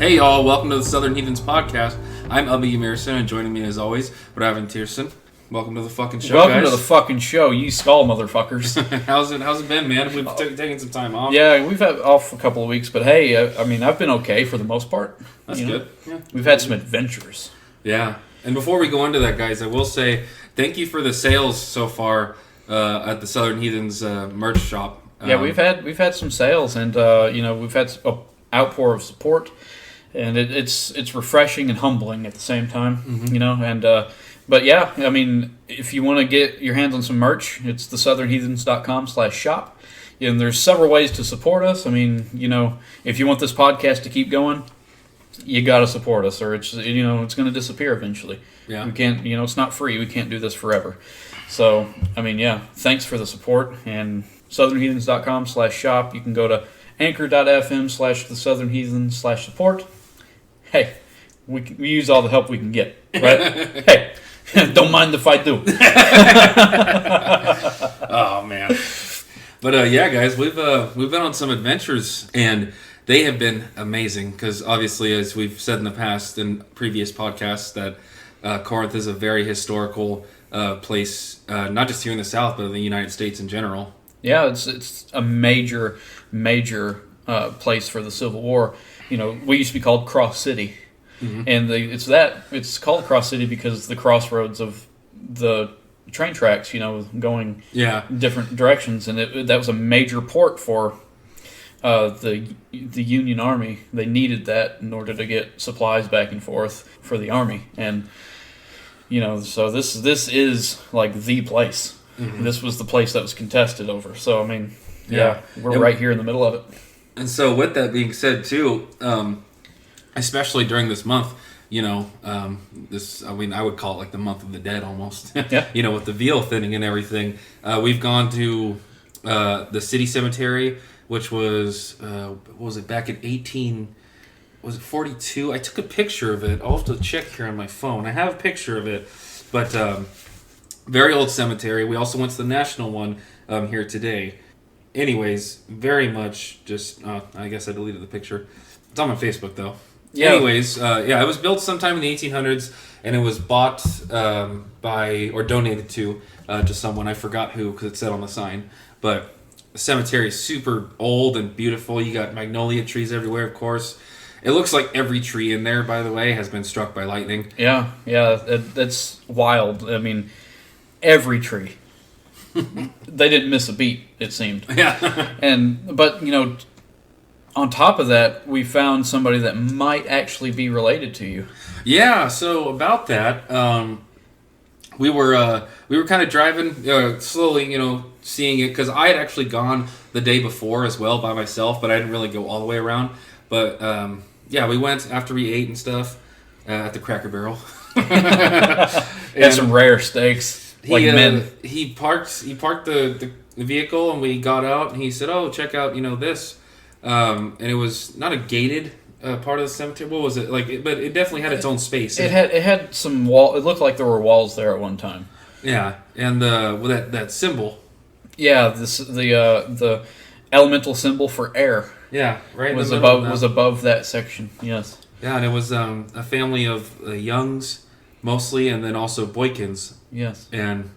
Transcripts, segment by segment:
Hey y'all, welcome to the Southern Heathens podcast. I'm Ubby Emerson, and joining me as always, Raven Tierson. Welcome to the fucking show, Welcome guys. to the fucking show, you skull motherfuckers. How's it been, man? We've taken some time off. Yeah, we've had off a couple of weeks, but hey, I've been okay for the most part. That's good. Yeah. We've had some adventures. Yeah, and before we go into that, guys, I will say thank you for the sales so far at the Southern Heathens merch shop. Yeah, we've had some sales, and we've had an outpour of support, and it's refreshing and humbling at the same time. Mm-hmm. But yeah, I mean, if you want to get your hands on some merch, it's theSouthernHeathens.com/shop. And there's several ways to support us. I mean, if you want this podcast to keep going, you got to support us, or it's going to disappear eventually. Yeah. We can't, it's not free. We can't do this forever. So, I mean, yeah, thanks for the support. And SouthernHeathens.com/shop. You can go to anchor.fm/theSouthernHeathens/support. Hey, we use all the help we can get, right? Hey, don't mind if I do. Oh man. But yeah, guys, we've been on some adventures, and they have been amazing. Because obviously, as we've said in the past in previous podcasts, that Corinth is a very historical place, not just here in the South, but in the United States in general. Yeah, it's a major place for the Civil War. We used to be called Cross City, mm-hmm. and it's called Cross City because it's the crossroads of the train tracks, going different directions, and that was a major port for the Union Army. They needed that in order to get supplies back and forth for the army, and so this is like the place. Mm-hmm. This was the place that was contested over. So I mean, we're right here in the middle of it. And so with that being said, too, especially during this month, I would call it like the month of the dead almost. Yeah. With the veil thinning and everything. We've gone to the city cemetery, which was, what was it, back in 42? I took a picture of it. I'll have to check here on my phone. I have a picture of it, but very old cemetery. We also went to the national one here today. Anyways, very much just, I guess I deleted the picture. It's on my Facebook, though. Yeah. Anyways, it was built sometime in the 1800s, and it was bought or donated to someone. I forgot who, because it said on the sign. But the cemetery is super old and beautiful. You got magnolia trees everywhere, of course. It looks like every tree in there, by the way, has been struck by lightning. Yeah, that's wild. I mean, every tree. They didn't miss a beat, it seemed. Yeah. But on top of that, we found somebody that might actually be related to you. Yeah, so about that, we were kind of driving slowly, seeing it, because I had actually gone the day before as well by myself, but I didn't really go all the way around. But we went after we ate and stuff at the Cracker Barrel. Had some rare steaks. Men. He parked the vehicle, and we got out, and he said, "Oh, check out this," and it was not a gated part of the cemetery. What was it like? But it definitely had its own space. It had some wall. It looked like there were walls there at one time. Yeah, and that symbol. Yeah, the elemental symbol for air. Yeah, right. Was above that section. Yes. Yeah, and it was a family of Youngs mostly, and then also Boykins. Yes. And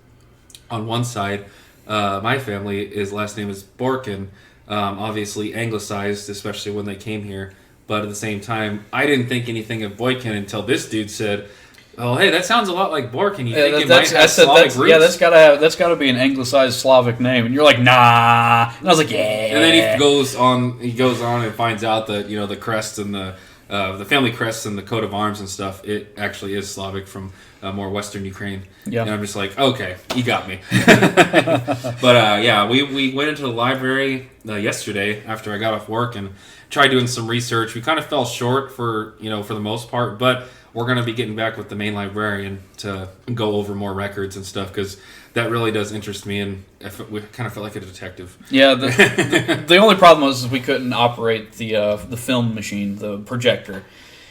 on one side, my family, his last name is Borkin, obviously anglicized, especially when they came here. But at the same time, I didn't think anything of Boykin until this dude said, "Oh, hey, that sounds a lot like Borkin. You think it might have Slavic roots?" Yeah, that's gotta be an anglicized Slavic name. And you're like, nah. And I was like, yeah. And then he goes on and finds out that the crest and the family crests and the coat of arms and stuff, it actually is Slavic from more Western Ukraine. Yeah. And I'm just like, okay, you got me. But we went into the library yesterday after I got off work and tried doing some research. We kind of fell short for the most part, but we're going to be getting back with the main librarian to go over more records and stuff, because that really does interest me, and we kind of felt like a detective. Yeah, the only problem was we couldn't operate the film machine, the projector.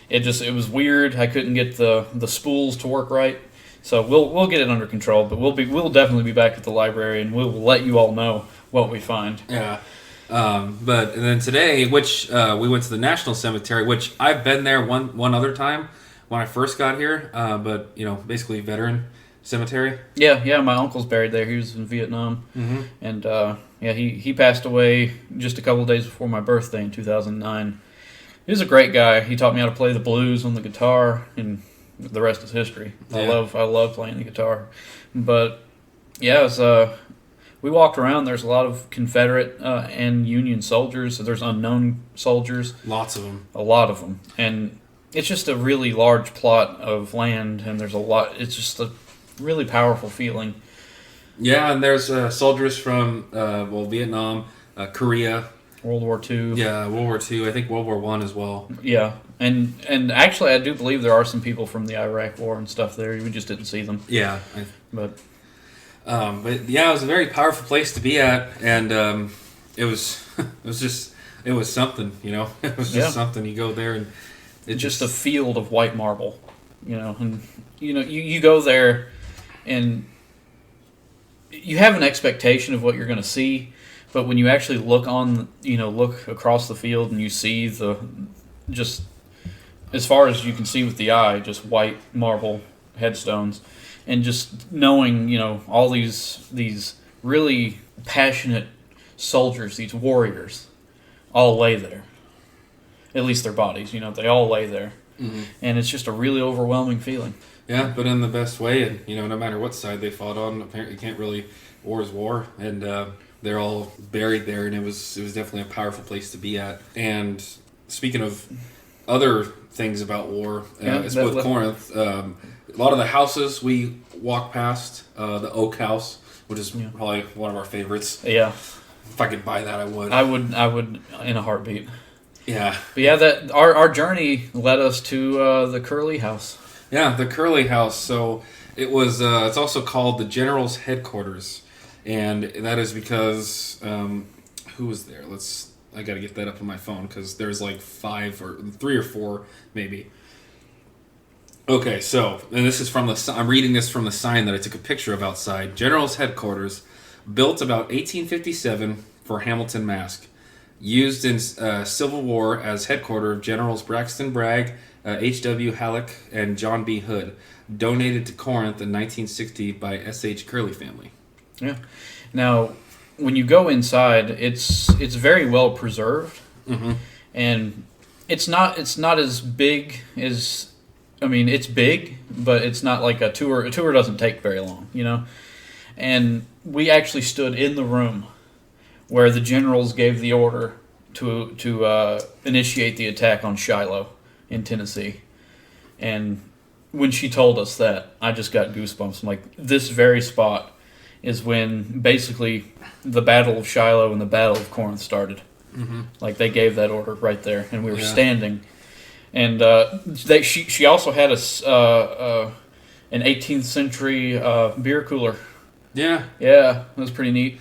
It was weird. I couldn't get the spools to work right. So we'll get it under control, but we'll definitely be back at the library, and we'll let you all know what we find. Yeah. But and then today, which we went to the National Cemetery, which I've been there one other time when I first got here. But basically veteran cemetery. Yeah. My uncle's buried there. He was in Vietnam, and he passed away just a couple of days before my birthday in 2009. He was a great guy. He taught me how to play the blues on the guitar, and the rest is history. Yeah. I love playing the guitar, but yeah, it was. We walked around. There's a lot of Confederate and Union soldiers. So there's unknown soldiers. Lots of them. A lot of them. And it's just a really large plot of land, and there's a lot. It's just a really powerful feeling. Yeah, and there's soldiers from Vietnam, Korea, World War II. Yeah, World War II. I think World War I as well. Yeah, and actually, I do believe there are some people from the Iraq War and stuff there. We just didn't see them. Yeah, But yeah, it was a very powerful place to be at, and it was it was something, It was just something. You go there and it's just a field of white marble, and you go there and you have an expectation of what you're going to see, but when you actually look across the field and you see just as far as you can see with the eye, just white marble headstones. And just knowing, all these really passionate soldiers, these warriors, all lay there. At least their bodies, they all lay there. Mm-hmm. And it's just a really overwhelming feeling. Yeah, but in the best way. And, no matter what side they fought on, apparently you can't really... War is war. And they're all buried there. And it was definitely a powerful place to be at. And speaking of other things about war, it's with Corinth... a lot of the houses we walk past, the Oak House, which is probably one of our favorites. Yeah. If I could buy that, I would. I would in a heartbeat. Yeah. But yeah, that our journey led us to the Curly House. Yeah, the Curly House. So it was. It's also called the General's Headquarters, and that is because who was there? I got to get that up on my phone because there's like 3 or 4 maybe. Okay, so, and this is I'm reading this from the sign that I took a picture of outside. General's Headquarters, built about 1857 for Hamilton, Mass. Used in Civil War as headquarters of Generals Braxton Bragg, H.W. Halleck, and John B. Hood. Donated to Corinth in 1960 by S.H. Curly family. Yeah. Now, when you go inside, it's very well preserved, and it's not as big as... I mean, it's big, but it's not like a tour. A tour doesn't take very long, And we actually stood in the room where the generals gave the order to initiate the attack on Shiloh in Tennessee. And when she told us that, I just got goosebumps. I'm like, this very spot is when basically the Battle of Shiloh and the Battle of Corinth started. Mm-hmm. Like, they gave that order right there, and we were standing. And she also had an 18th century beer cooler. Yeah. Yeah, that was pretty neat.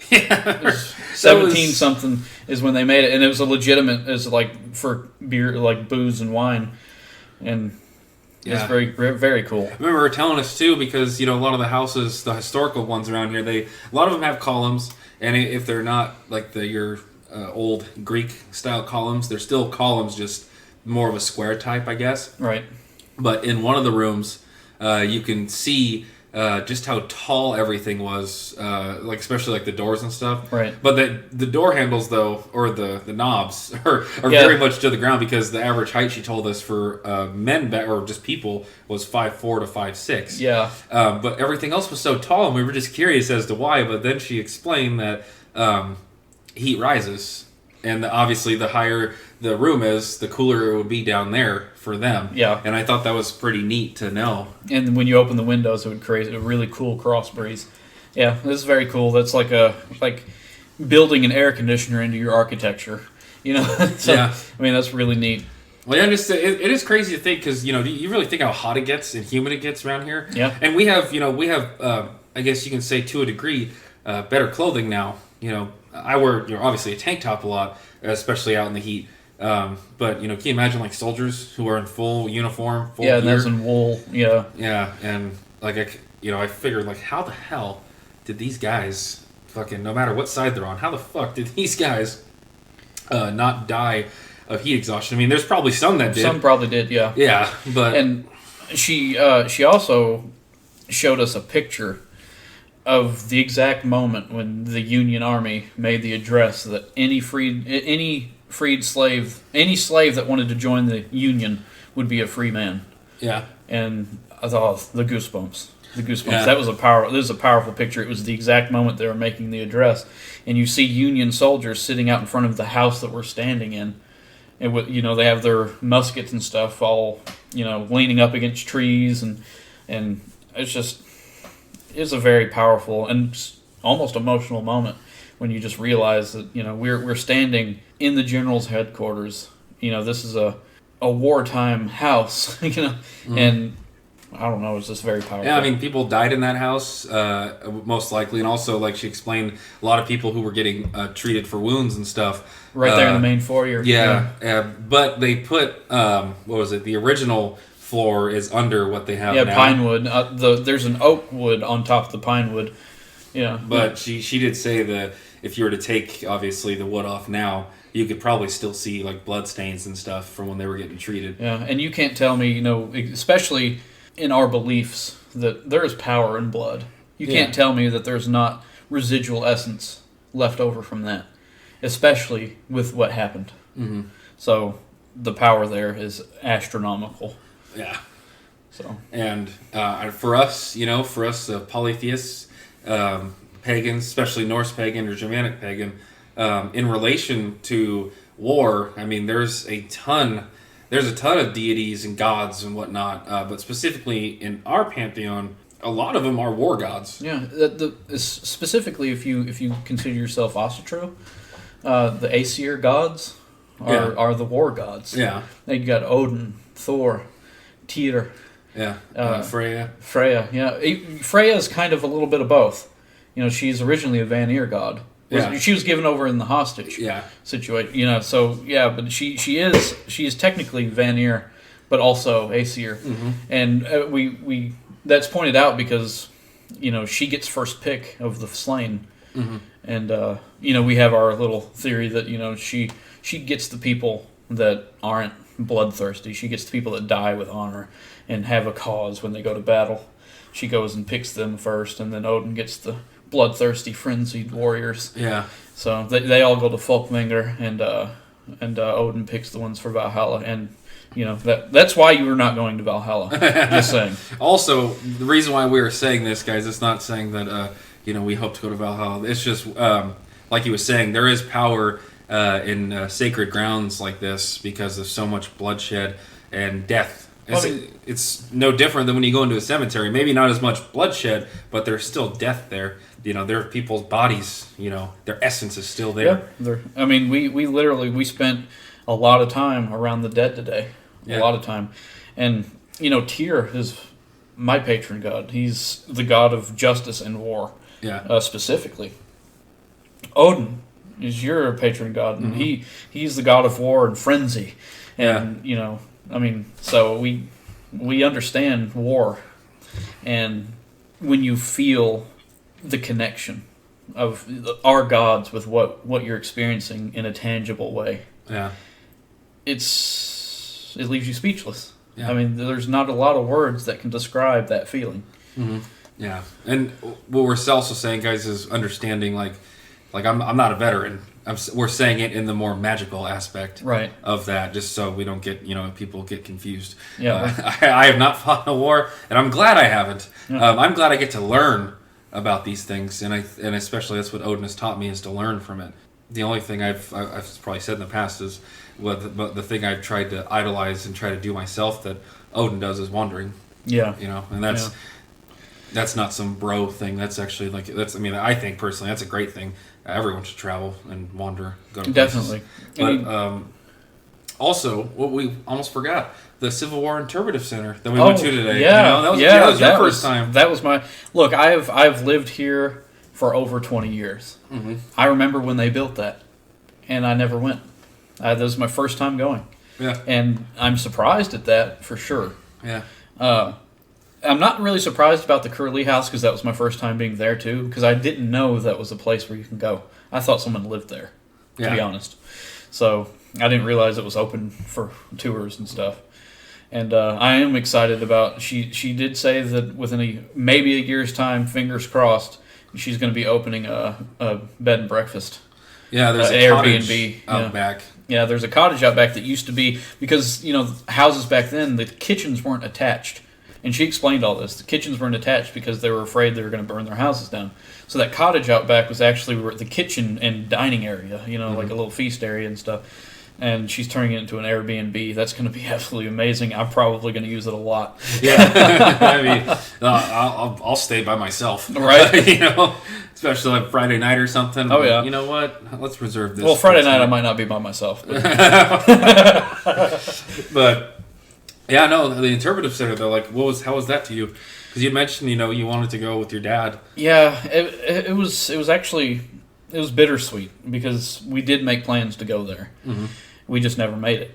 Yeah. 17 something is when they made it, and it was a legitimate, as like for beer, like booze and wine, and it's very, very cool. I remember her telling us too, because a lot of the houses, the historical ones around here, a lot of them have columns, and if they're not like your old Greek style columns, they're still columns, just more of a square type, I guess. Right. But in one of the rooms, you can see just how tall everything was, like especially like the doors and stuff. Right. But the door handles, though, or the knobs, are very much to the ground, because the average height, she told us, for men or just people was 5'4" to 5'6". Yeah. But everything else was so tall, and we were just curious as to why. But then she explained that heat rises, and obviously the higher the room is, the cooler it would be down there for them. Yeah. And I thought that was pretty neat to know. And when you open the windows, it would create a really cool cross breeze. Yeah, this is very cool. That's like building an air conditioner into your architecture. So, yeah. I mean, that's really neat. Well, yeah, it is crazy to think, because you really think how hot it gets and humid it gets around here. Yeah. And we have I guess you can say to a degree better clothing now. I wear obviously a tank top a lot, especially out in the heat. But can you imagine like soldiers who are in full uniform, full gear? And that's in wool. Yeah. Yeah, and like I figured, like, how the hell did these guys fucking no matter what side they're on, how the fuck did these guys not die of heat exhaustion? I mean, there's probably some that did. Some probably did, yeah. Yeah, but And she also showed us a picture of the exact moment when the Union Army made the address that any slave that wanted to join the Union would be a free man. yeah, And I thought, the goosebumps. Yeah. This is a powerful picture. It was the exact moment they were making the address, and you see Union soldiers sitting out in front of the house that we're standing in, and they have their muskets and stuff all leaning up against trees, and it's a very powerful and almost emotional moment when you just realize that we're standing in the general's headquarters. This is a wartime house, and I don't know, it's just very powerful. yeah. I mean, people died in that house, most likely, and also, like she explained, a lot of people who were getting treated for wounds and stuff. Right there in the main foyer. Yeah. But they put what was it? The original floor is under what they have now. Pine wood. There's an oak wood on top of the pine wood. Yeah. But she did say that if you were to take, obviously, the wood off now, you could probably still see, like, blood stains and stuff from when they were getting treated. Yeah, and you can't tell me, especially in our beliefs, that there is power in blood. You can't tell me that there's not residual essence left over from that, especially with what happened. Mm-hmm. So the power there is astronomical. Yeah. So and for us, polytheists, pagans, especially Norse pagan or Germanic pagan, in relation to war, I mean, there's a ton of deities and gods and whatnot, but specifically in our pantheon, a lot of them are war gods. yeah, specifically if you consider yourself Asatru, the Aesir gods are the war gods. Yeah. Then you got Odin, Thor, Tyr. Yeah. Freya. Freya, yeah. Freya is kind of a little bit of both. She's originally a Vanir god. Yeah. She was given over in the hostage situation. So yeah, but she is technically Vanir, but also Aesir. Mm-hmm. And we that's pointed out because she gets first pick of the slain. Mm-hmm. And we have our little theory that she gets the people that aren't bloodthirsty. She gets the people that die with honor and have a cause when they go to battle. She goes and picks them first, and then Odin gets the bloodthirsty, frenzied warriors. Yeah. So they all go to Folkvanger, and Odin picks the ones for Valhalla. And that's why you were not going to Valhalla. Just saying. Also, the reason why we were saying this, guys, it's not saying that we hope to go to Valhalla. It's just like he was saying, there is power in sacred grounds like this because of so much bloodshed and death. It's no different than when you go into a cemetery. Maybe not as much bloodshed, but there's still death there. There are people's bodies. Their essence is still there. Yeah, we spent a lot of time around the dead today. Yeah. A lot of time, and Tyr is my patron god. He's the god of justice and war. Yeah. Specifically, Odin is your patron god, and Mm-hmm. he's the god of war and frenzy, and so we understand war, and when you feel the connection of our gods with what you're experiencing in a tangible way, Yeah. it leaves you speechless. Yeah. I mean, there's not a lot of words that can describe that feeling. Mm-hmm. Yeah. And what we're also saying, guys, is understanding like I'm not a veteran. We're saying it in the more magical aspect of that, just so we don't get people get confused. Yeah, I have not fought in a war, and I'm glad I haven't. Yeah. I'm glad I get to learn about these things, and especially that's what Odin has taught me, is to learn from it. The only thing I've probably said in the past is the thing I've tried to idolize and try to do myself that Odin does is wandering. Yeah, And that's not some bro thing. That's actually I think personally that's a great thing. Everyone should travel and wander, go to places. Definitely. But also, what we almost forgot, the Civil War Interpretive Center that we went to today. Yeah, that was your first time. That was my look. I've lived here for over 20 years. Mm-hmm. I remember when they built that, and I never went. That was my first time going. Yeah, and I'm surprised at that for sure. Yeah. I'm not really surprised about the Curly House because that was my first time being there too. Because I didn't know that was a place where you can go. I thought someone lived there, to be honest. So I didn't realize it was open for tours and stuff. And I am excited about. She did say that within maybe a year's time, fingers crossed, she's going to be opening a bed and breakfast. Yeah, there's an Airbnb out back. Yeah, there's a cottage out back that used to be, because, houses back then, the kitchens weren't attached. And she explained all this. The kitchens weren't attached because they were afraid they were going to burn their houses down. So that cottage out back was actually the kitchen and dining area, like a little feast area and stuff. And she's turning it into an Airbnb. That's going to be absolutely amazing. I'm probably going to use it a lot. Yeah, I mean, I'll stay by myself, right? Especially like Friday night or something. Oh yeah. You know what? Let's reserve this. Well, Friday night I might not be by myself. But, but yeah, no, the interpretive center though. Like, how was that to you? Because you mentioned you wanted to go with your dad. Yeah, it was actually. It was bittersweet because we did make plans to go there. Mm-hmm. We just never made it.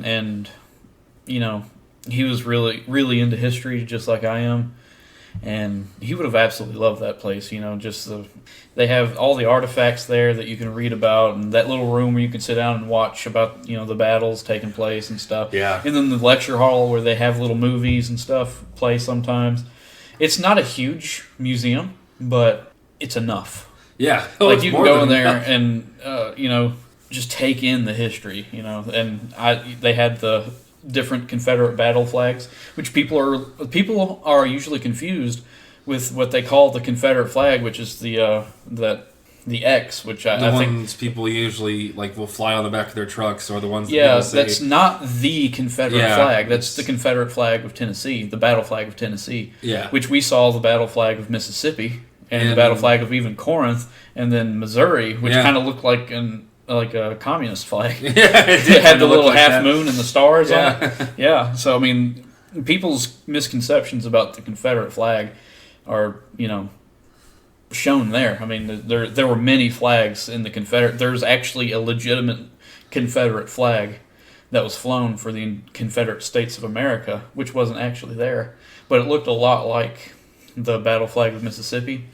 And, he was really, really into history just like I am. And he would have absolutely loved that place. They have all the artifacts there that you can read about, and that little room where you can sit down and watch about, the battles taking place and stuff. Yeah. And then the lecture hall where they have little movies and stuff play sometimes. It's not a huge museum, but it's enough. Yeah. Like you can go in there and, just take in the history, and they had the different Confederate battle flags, which people are usually confused with what they call the Confederate flag, which is the X, which I think ones people usually will fly on the back of their trucks, or the ones that's not the Confederate flag. That's the Confederate flag of Tennessee, the battle flag of Tennessee. Yeah. Which we saw the battle flag of Mississippi. And the battle flag of even Corinth, and then Missouri, which kind of looked like a communist flag. Yeah, it had the little half moon and the stars on it. Yeah, so I mean, people's misconceptions about the Confederate flag are, shown there. I mean, there were many flags in the Confederate. There's actually a legitimate Confederate flag that was flown for the Confederate States of America, which wasn't actually there, but it looked a lot like the battle flag of Mississippi,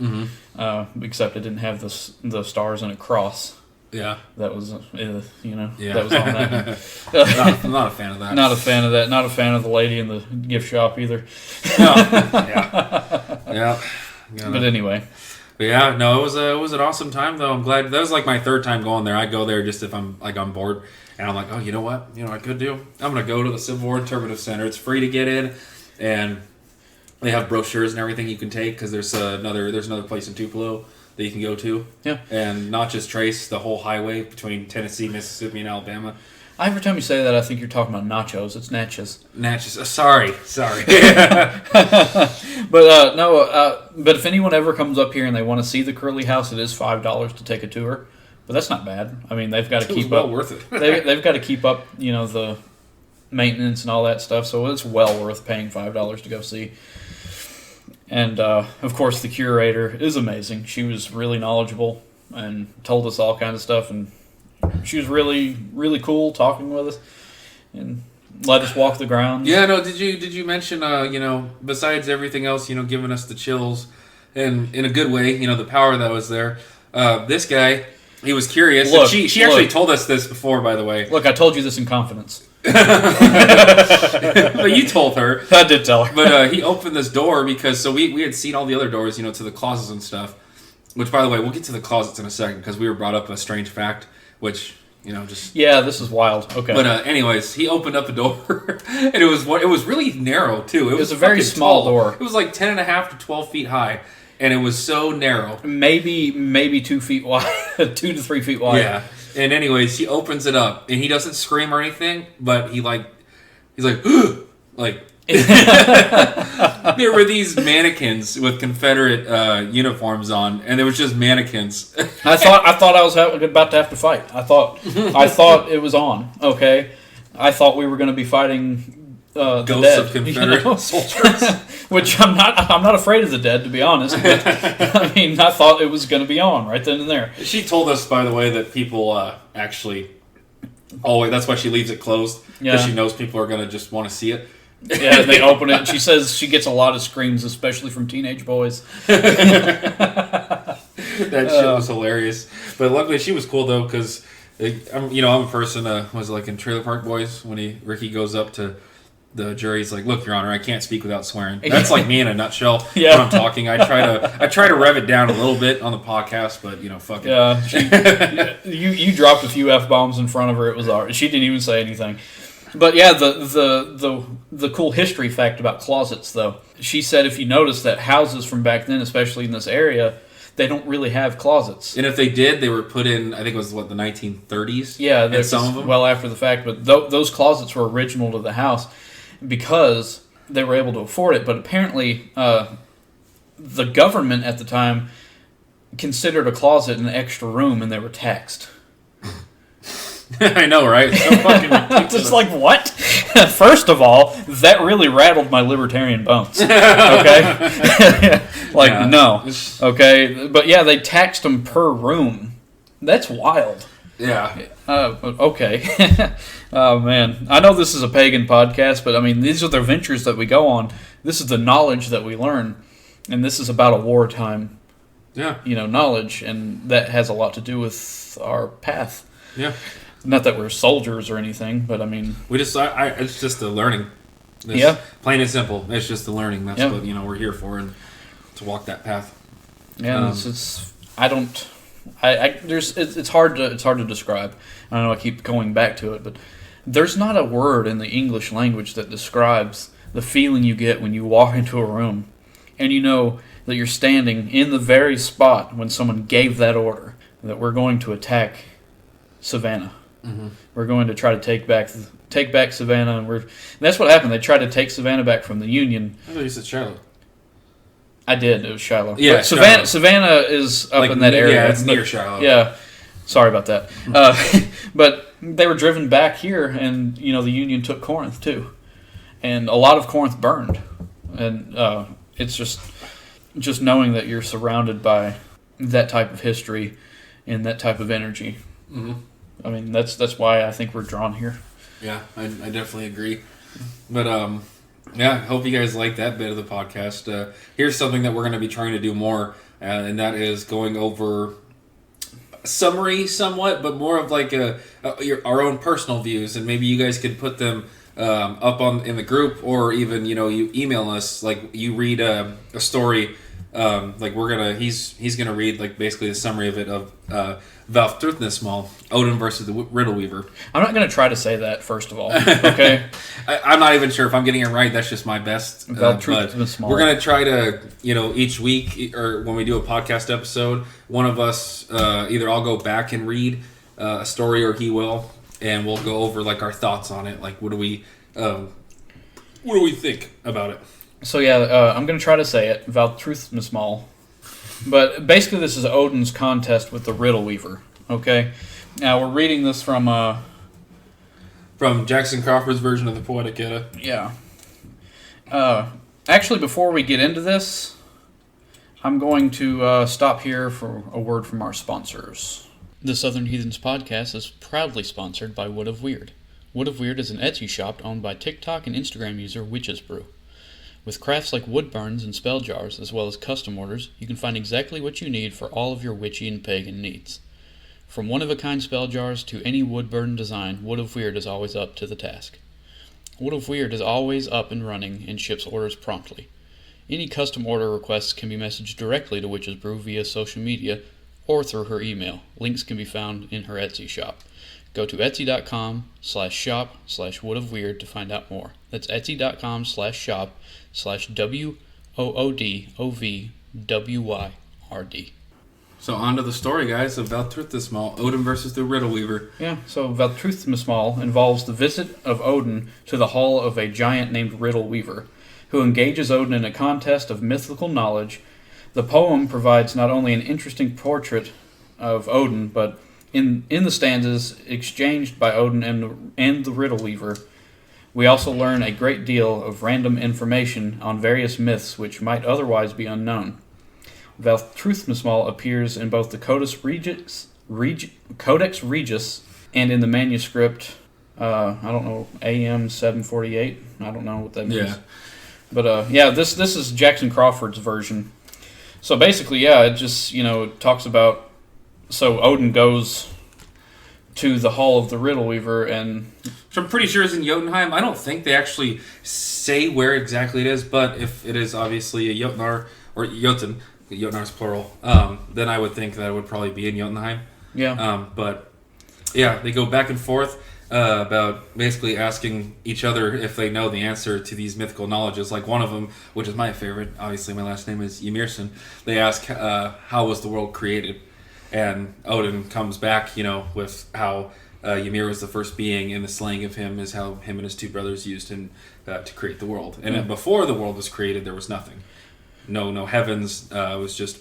except it didn't have the stars and a cross. Yeah, that was that was on that. I'm not a fan of that. Not a fan of that. Not a fan of the lady in the gift shop either. No. Yeah. But anyway. But yeah, no, it was an awesome time though. I'm glad that was my third time going there. I go there just if I'm on board, and I'm like, oh, you know what? I could do. I'm gonna go to the Civil War Interpretive Center. It's free to get in, and they have brochures and everything you can take because there's another place in Tupelo that you can go to. Yeah. And not just trace the whole highway between Tennessee, Mississippi, and Alabama. Every time you say that, I think you're talking about nachos. It's Natchez. Natchez. Sorry. But if anyone ever comes up here and they want to see the Curly House, it is $5 to take a tour. But that's not bad. I mean, they've got to keep up. Worth it. they've got to keep up, the maintenance and all that stuff. So it's well worth paying $5 to go see. And, of course, the curator is amazing. She was really knowledgeable and told us all kinds of stuff. And she was really, really cool talking with us and let us walk the grounds. Yeah, no, did you mention, besides everything else, giving us the chills and in a good way, the power that was there. This guy, he was curious. Look, she actually told us this before, by the way. Look, I told you this in confidence. But you told her. I did tell her. But he opened this door because we had seen all the other doors, to the closets and stuff. Which, by the way, we'll get to the closets in a second because we were brought up a strange fact, which just this is wild. Okay. But anyways, he opened up the door, and it was really narrow too. It was a very small door. It was like 10.5 to 12 feet high, and it was so narrow. Maybe 2 feet wide, 2 to 3 feet wide. Yeah. And anyways, he opens it up, and he doesn't scream or anything, but he's like, like there were these mannequins with Confederate uniforms on, and there was just mannequins. I thought I was about to have to fight. I thought it was on. Okay, I thought we were going to be fighting ghosts the dead, of Confederate soldiers. Which I'm not afraid of the dead, to be honest. But, I mean, I thought it was going to be on right then and there. She told us, by the way, that people actually always. That's why she leaves it closed because she knows people are going to just want to see it. Yeah, and they open it, and she says she gets a lot of screams, especially from teenage boys. That shit was hilarious. But luckily, she was cool though, because I'm a person. Was like in Trailer Park Boys when Ricky goes up to the jury. He's like, "Look, Your Honor, I can't speak without swearing." That's like me in a nutshell. Yeah. When I'm talking, I try to rev it down a little bit on the podcast, but fuck it. Yeah, you dropped a few F-bombs in front of her. It was alright. She didn't even say anything. But yeah, the cool history fact about closets, though. She said if you notice that houses from back then, especially in this area, they don't really have closets. And if they did, they were put in, I think it was, the 1930s? Yeah, and some of them? Well after the fact. But those closets were original to the house because they were able to afford it. But apparently, the government at the time considered a closet an extra room, and they were taxed. I know, right? So fucking ridiculous. Just like, what? First of all, that really rattled my libertarian bones. Okay? No. Okay? But yeah, they taxed them per room. That's wild. Yeah. Okay. Oh, man. I know this is a pagan podcast, but I mean, these are the ventures that we go on. This is the knowledge that we learn. And this is about a wartime, knowledge. And that has a lot to do with our path. Yeah. Not that we're soldiers or anything, but I mean... it's just the learning. Plain and simple. It's just the learning. That's what, we're here for, and to walk that path. Yeah, it's hard to describe. I know I keep going back to it, but there's not a word in the English language that describes the feeling you get when you walk into a room and you know that you're standing in the very spot when someone gave that order, that we're going to attack Savannah. Mm-hmm. We're going to try to take back Savannah, and that's what happened. They tried to take Savannah back from the Union. I thought you said Shiloh. I did. It was Shiloh. Yeah, but Savannah is up in that area. Yeah, it's near Shiloh. Yeah, sorry about that. But they were driven back here, and the Union took Corinth too, and a lot of Corinth burned, and it's just knowing that you're surrounded by that type of history and that type of energy. Mm-hmm. I mean, that's why I think we're drawn here. Yeah, I definitely agree. But, I hope you guys like that bit of the podcast. Here's something that we're going to be trying to do more, and that is going over a summary somewhat, but more of like our own personal views, and maybe you guys could put them up in the group, or even, you email us, like you read a story, like he's gonna read like basically the summary of it of Vafthrûthnismal, Odin versus the Riddle-Weaver. I'm not going to try to say that, first of all. Okay? I'm not even sure if I'm getting it right. That's just my best. But we're going to try to, each week, or when we do a podcast episode, one of us, either I'll go back and read a story, or he will, and we'll go over like our thoughts on it. Like, what do we think about it? So yeah, I'm going to try to say it, Vafthrûthnismal. But basically, this is Odin's contest with the Riddle-Weaver. Okay, now we're reading this from Jackson Crawford's version of the Poetic Edda. Yeah. Actually, before we get into this, I'm going to stop here for a word from our sponsors. The Southern Heathens podcast is proudly sponsored by Wood of Weird. Wood of Weird is an Etsy shop owned by TikTok and Instagram user Witches Brew. With crafts like wood burns and spell jars, as well as custom orders, you can find exactly what you need for all of your witchy and pagan needs. From one-of-a-kind spell jars to any wood burn design, Wood of Weird is always up to the task. Wood of Weird is always up and running and ships orders promptly. Any custom order requests can be messaged directly to Witches Brew via social media or through her email. Links can be found in her Etsy shop. Go to etsy.com/shop/woodofweird to find out more. That's etsy.com/shop/WOODOVWYRD. So on to the story, guys, of Vafthrûthnismal, Odin versus the Riddle-Weaver. Yeah, so Vafthrûthnismal involves the visit of Odin to the hall of a giant named Riddle-Weaver, who engages Odin in a contest of mythical knowledge. The poem provides not only an interesting portrait of Odin, but in the stanzas exchanged by Odin and the Riddle-Weaver, we also learn a great deal of random information on various myths which might otherwise be unknown. Vafthrûthnismal appears in both the Codex Regius and in the manuscript I don't know, AM 748. I don't know what that means. Yeah. But this is Jackson Crawford's version. So basically, it just talks about, so Odin goes to the Hall of the Riddle-Weaver, and So I'm pretty sure it's in Jotunheim. I don't think they actually say where exactly it is, but if it is obviously a Jotnar, or Jotun, Jotnar's plural, then I would think that it would probably be in Jotunheim. yeah, But yeah, they go back and forth about basically asking each other if they know the answer to these mythical knowledges. Like one of them, which is my favorite, obviously my last name is Ymirson, they ask how was the world created? And Odin comes back, with how Ymir was the first being, and the slaying of him is how him and his two brothers used him to create the world. And then before the world was created, there was nothing. No heavens. It was just,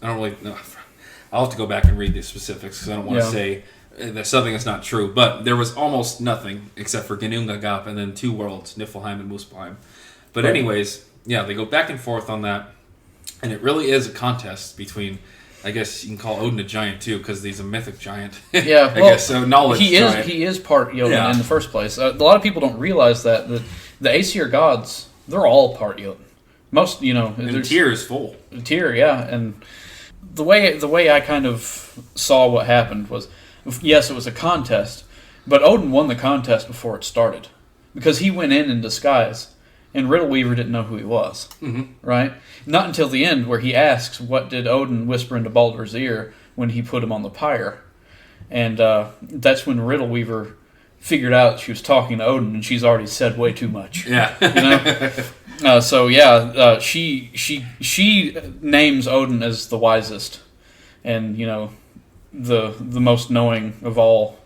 I don't really know. I'll have to go back and read the specifics because I don't want to say that's something that's not true. But there was almost nothing except for Ginnungagap and then two worlds, Niflheim and Muspelheim. But anyways, they go back and forth on that. And it really is a contest between, I guess you can call Odin a giant too, because he's a mythic giant. Yeah, I guess so. Knowledge giant. He is part Jotun in the first place. A lot of people don't realize that the Aesir gods, they're all part Jotun. Most, And Tyr is full. Tyr, and the way I kind of saw what happened was, yes, it was a contest, but Odin won the contest before it started because he went in disguise, and Riddle-Weaver didn't know who he was. Mm-hmm. Right? Not until the end, where he asks, "What did Odin whisper into Baldur's ear when he put him on the pyre?" And that's when Riddle-Weaver figured out she was talking to Odin, and she's already said way too much. Yeah. She names Odin as the wisest, and the most knowing of all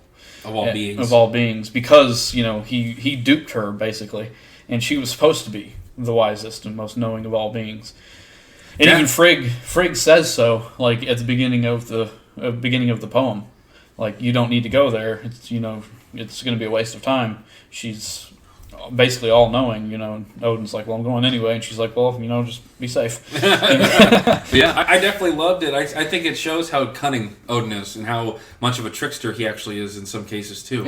beings, because he duped her basically, and she was supposed to be the wisest and most knowing of all beings. And even Frigg says so, like at the beginning of the poem, like you don't need to go there. It's it's going to be a waste of time. She's basically all knowing, and Odin's like, well, I'm going anyway, and she's like, well, just be safe. I definitely loved it. I think it shows how cunning Odin is and how much of a trickster he actually is in some cases too.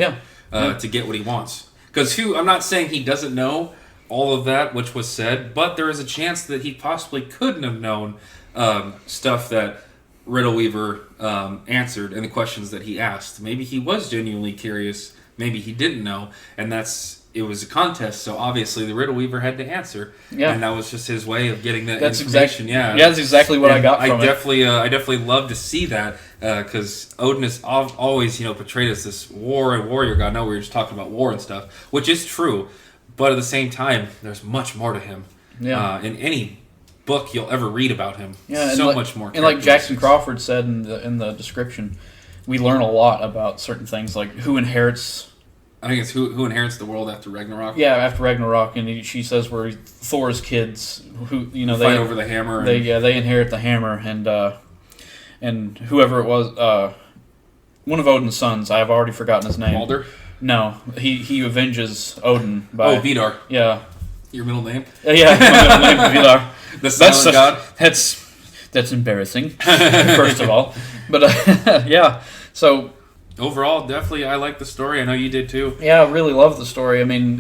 To get what he wants. Because I'm not saying he doesn't know all of that which was said, but there is a chance that he possibly couldn't have known stuff that Riddle-Weaver answered and the questions that he asked. Maybe he was genuinely curious. Maybe he didn't know, and it was a contest, so obviously the Riddle-Weaver had to answer, and that was just his way of getting that information. That's exactly what I got from it. I definitely love to see that, because Odin is always, portrayed as this war and warrior god. I know we were just talking about war and stuff, which is true, but at the same time, there's much more to him. In any book you'll ever read about him, much more. And like Jackson Crawford said in the description, we learn a lot about certain things, like who inherits. I think it's who inherits the world after Ragnarok. Yeah, after Ragnarok, and she says where Thor's kids, who they fight over the hammer. They inherit the hammer, and whoever it was, one of Odin's sons. I have already forgotten his name. Baldur? No, he avenges Odin by. Vidar. Yeah. Your middle name? Yeah, my middle name Vidar. The silent god. That's embarrassing. First of all, but so. Overall, definitely, I like the story. I know you did too. Yeah, I really love the story. I mean,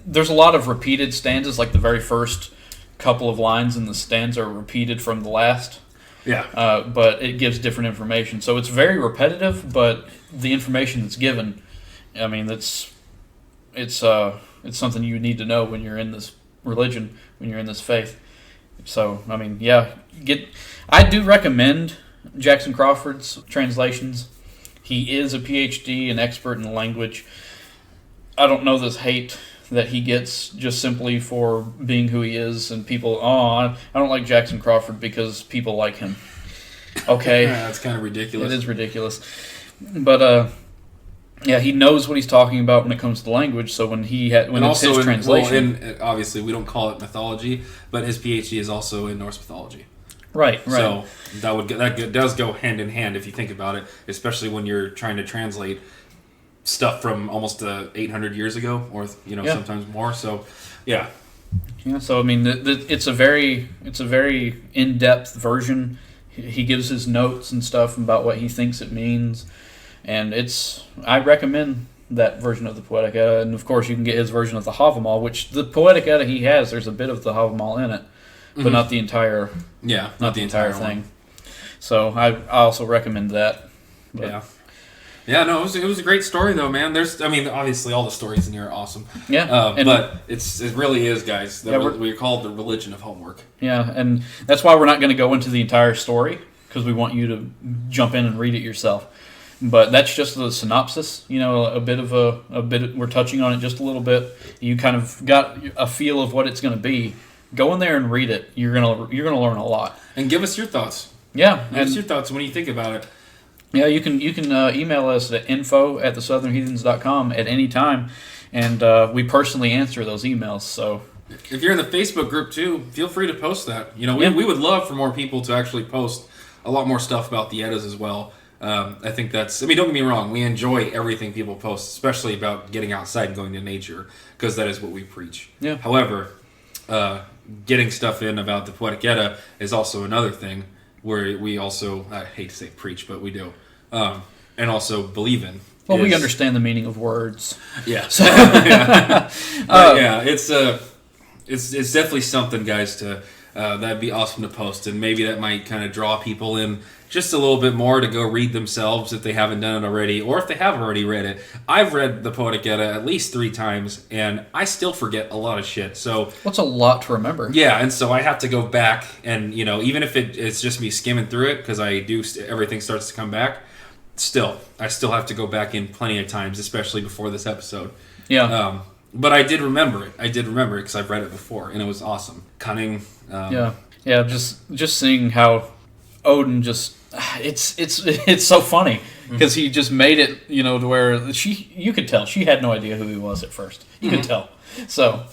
there's a lot of repeated stanzas, like the very first couple of lines in the stanza are repeated from the last. Yeah. But it gives different information. So it's very repetitive, but the information that's given, I mean, it's something you need to know when you're in this religion, when you're in this faith. So, I mean, I do recommend Jackson Crawford's translations. He is a PhD and expert in the language. I don't know this hate that he gets just simply for being who he is, and people, I don't like Jackson Crawford because people like him. Okay. That's kind of ridiculous. It is ridiculous. But, he knows what he's talking about when it comes to language, so when it's his translation... and obviously, we don't call it mythology, but his PhD is also in Norse mythology. Right. So that does go hand in hand if you think about it, especially when you're trying to translate stuff from almost 800 years ago, or sometimes more. So, yeah. Yeah. So I mean, it's a very in-depth version. He gives his notes and stuff about what he thinks it means, and I recommend that version of the Poetic Edda, and of course you can get his version of the Havamal, which the Poetic Edda he has, there's a bit of the Havamal in it, but not the entire not the entire thing. one. So I also recommend that. But, no, it was a great story though, man. Obviously all the stories in here are awesome. Yeah, but it really is, guys. We're called the religion of homework. Yeah, and that's why we're not going to go into the entire story, because we want you to jump in and read it yourself. But that's just the synopsis. A bit. We're touching on it just a little bit. You kind of got a feel of what it's going to be. Go in there and read it. You're gonna learn a lot. And give us your thoughts. Yeah, give us your thoughts when you think about it. Yeah, you can email us at info@thesouthernheathens.com at any time, and we personally answer those emails. So if you're in the Facebook group too, feel free to post that. We would love for more people to actually post a lot more stuff about the Eddas as well. I think don't get me wrong, we enjoy everything people post, especially about getting outside and going to nature, because that is what we preach. Yeah. However, getting stuff in about the Poetic Edda is also another thing where we also, I hate to say preach, but we do, and also believe in. Well, we understand the meaning of words. Yeah. So. It's definitely something, guys, that'd be awesome to post, and maybe that might kind of draw people in just a little bit more to go read themselves if they haven't done it already, or if they have already read it. I've read the Poetic Edda at least 3 times, and I still forget a lot of shit. So what's a lot to remember? Yeah, and so I have to go back, and even if it's just me skimming through it, because everything starts to come back. I still have to go back in plenty of times, especially before this episode. Yeah. But I did remember it. Because I've read it before, and it was awesome. Cunning. Just seeing how Odin it's so funny, because he just made it, to where you could tell she had no idea who he was at first. You could tell. So,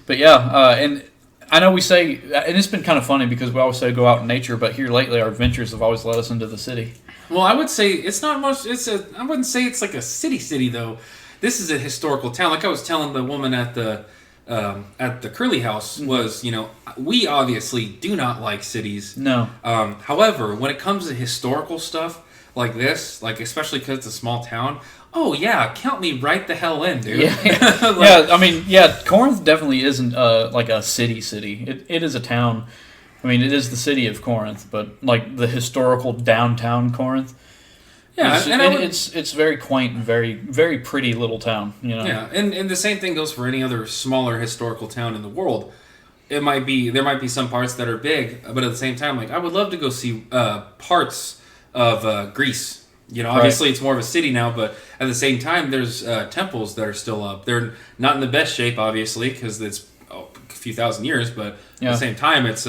but and I know we say, and it's been kind of funny because we always say go out in nature, but here lately our adventures have always led us into the city. Well, I would say it's not much. I wouldn't say it's like a city though. This is a historical town. Like I was telling the woman at the Curly House was, we obviously do not like cities. No. However, when it comes to historical stuff like this, like especially because it's a small town, oh yeah, count me right the hell in, dude. Yeah. Corinth definitely isn't like a city. It is a town. It is the city of Corinth, but like the historical downtown Corinth. Yeah, it's very quaint and very, very pretty little town. Yeah, and the same thing goes for any other smaller historical town in the world. There might be some parts that are big, but at the same time, like I would love to go see parts of Greece. Obviously it's more of a city now, but at the same time, there's temples that are still up. They're not in the best shape, obviously, because it's a few thousand years, but at the same time, it's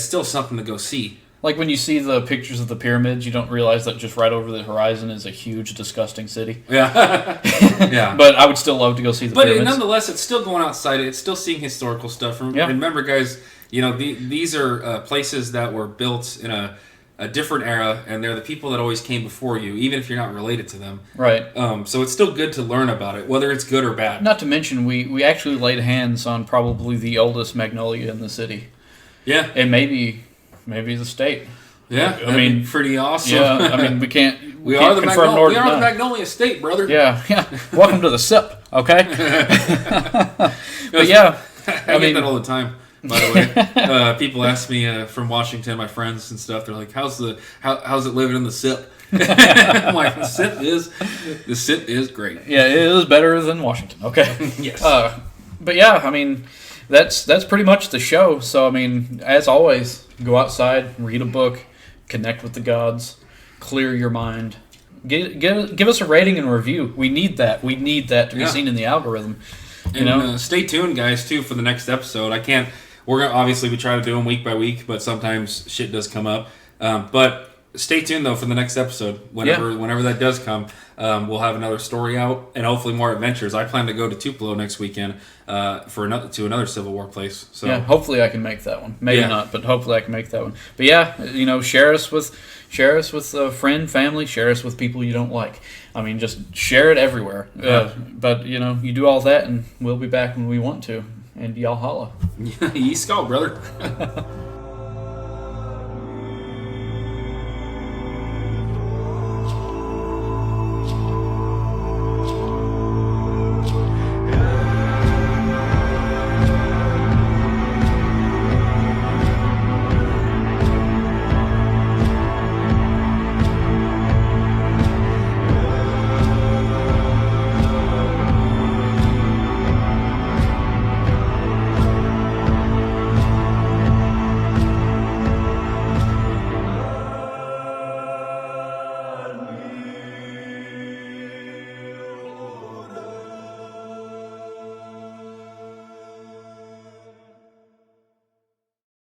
still something to go see. Like when you see the pictures of the pyramids, you don't realize that just right over the horizon is a huge, disgusting city. Yeah. Yeah. But I would still love to go see the pyramids. But nonetheless, it's still going outside. It's still seeing historical stuff. Remember, guys, these are places that were built in a different era, and they're the people that always came before you, even if you're not related to them. Right. So it's still good to learn about it, whether it's good or bad. Not to mention, we actually laid hands on probably the oldest magnolia in the city. Yeah. And maybe the state. Yeah, pretty awesome. Yeah, we can't. We are the Magnolia State, brother. Yeah. Welcome to the SIP. Okay. But yeah, I get that all the time. By the way, people ask me from Washington, my friends and stuff. They're like, "How's it living in the SIP?" I'm like, the SIP is great. Yeah, it is better than Washington. Okay. Yes. But yeah, that's pretty much the show. So as always, go outside, read a book, connect with the gods, clear your mind. Give us a rating and review. We need that. We need that to be seen in the algorithm. Stay tuned, guys, too, for the next episode. We try to do them week by week, but sometimes shit does come up. But stay tuned though for the next episode. Whenever that does come, we'll have another story out and hopefully more adventures. I plan to go to Tupelo next weekend to another Civil War place. So yeah, hopefully I can make that one. Maybe not, but hopefully I can make that one. But yeah, share us with a friend, family. Share us with people you don't like. Just share it everywhere. But you do all that, and we'll be back when we want to. And y'all holla. Ye skull, brother.